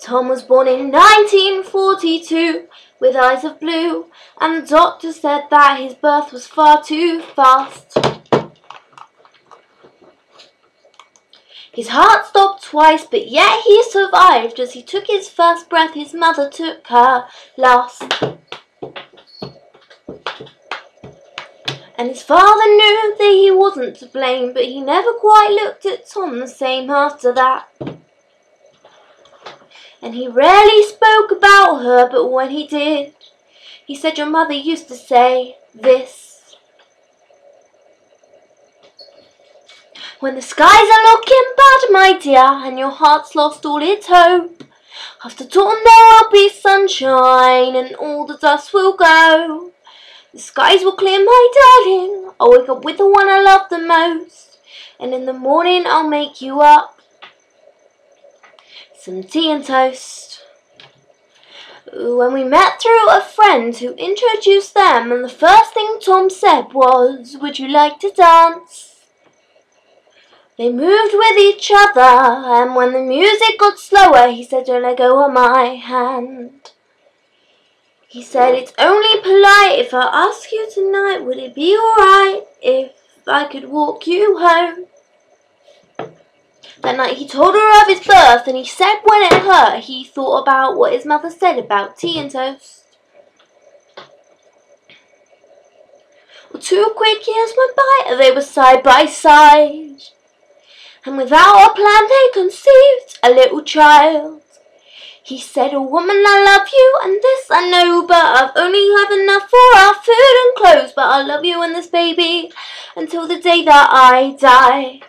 Tom was born in 1942 with eyes of blue, and the doctor said that his birth was far too fast. His heart stopped twice, but yet he survived. As he took his first breath, his mother took her last. And his father knew that he wasn't to blame, but he never quite looked at Tom the same after that. And he rarely spoke about her, but when he did, he said, "Your mother used to say this: when the skies are looking bad, my dear, and your heart's lost all its hope, after dawn there will be sunshine, and all the dust will go. The skies will clear, my darling. I'll wake up with the one I love the most, and in the morning I'll make you up some tea and toast." When we met through a friend who introduced them, and the first thing Tom said was, "Would you like to dance?" They moved with each other, and when the music got slower, he said, "Don't let go of my hand." He said, "It's only polite if I ask you tonight, would it be alright if I could walk you home?" That night he told her of his birth, and he said when it hurt, he thought about what his mother said about tea and toast. Well, 2 quick years went by, and they were side by side, and without a plan they conceived a little child. He said, "A woman, I love you, and this I know, but I've only have enough for our food and clothes, but I love you and this baby until the day that I die."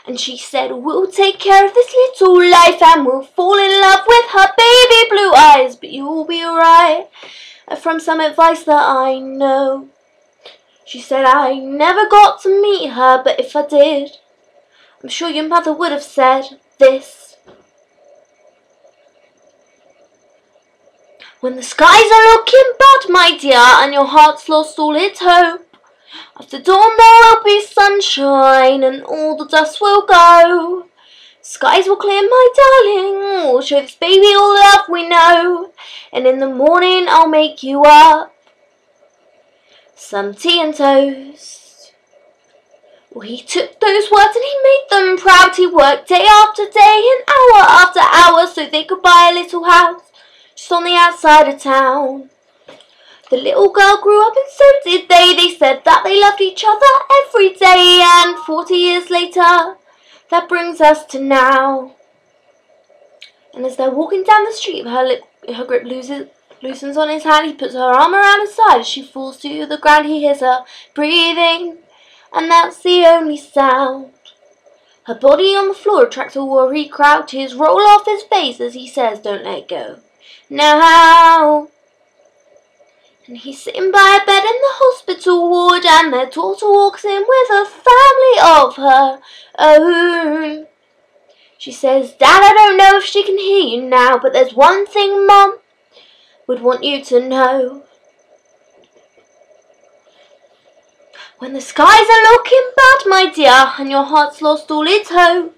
And she said, "We'll take care of this little life, and we'll fall in love with her baby blue eyes, but you'll be alright, from some advice that I know." She said, "I never got to meet her, but if I did, I'm sure your mother would have said this: when the skies are looking bad, my dear, and your heart's lost all its hope, after dawn there will be sunshine, and all the dust will go. Skies will clear, my darling, we'll show this baby all the love we know, and in the morning I'll make you up some tea and toast." Well, he took those words and he made them proud. He worked day after day and hour after hour so they could buy a little house just on the outside of town. The little girl grew up and so did they. They said that they loved each other every day, and 40 years later, that brings us to now. And as they're walking down the street, her grip loosens on his hand. He puts her arm around her side. As she falls to the ground, he hears her breathing, and that's the only sound. Her body on the floor attracts a worry crowd. Tears roll off his face as he says, "Don't let go now." And he's sitting by a bed in the hospital ward, and their daughter walks in with a family of her own. She says, "Dad, I don't know if she can hear you now, but there's one thing Mom would want you to know. When the skies are looking bad, my dear, and your heart's lost all its hope,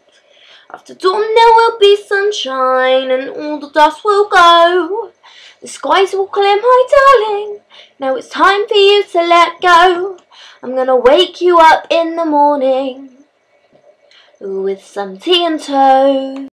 after dawn there will be sunshine, and all the dust will go. The skies will clear, my darling. Now it's time for you to let go. I'm gonna wake you up in the morning with some tea and toast."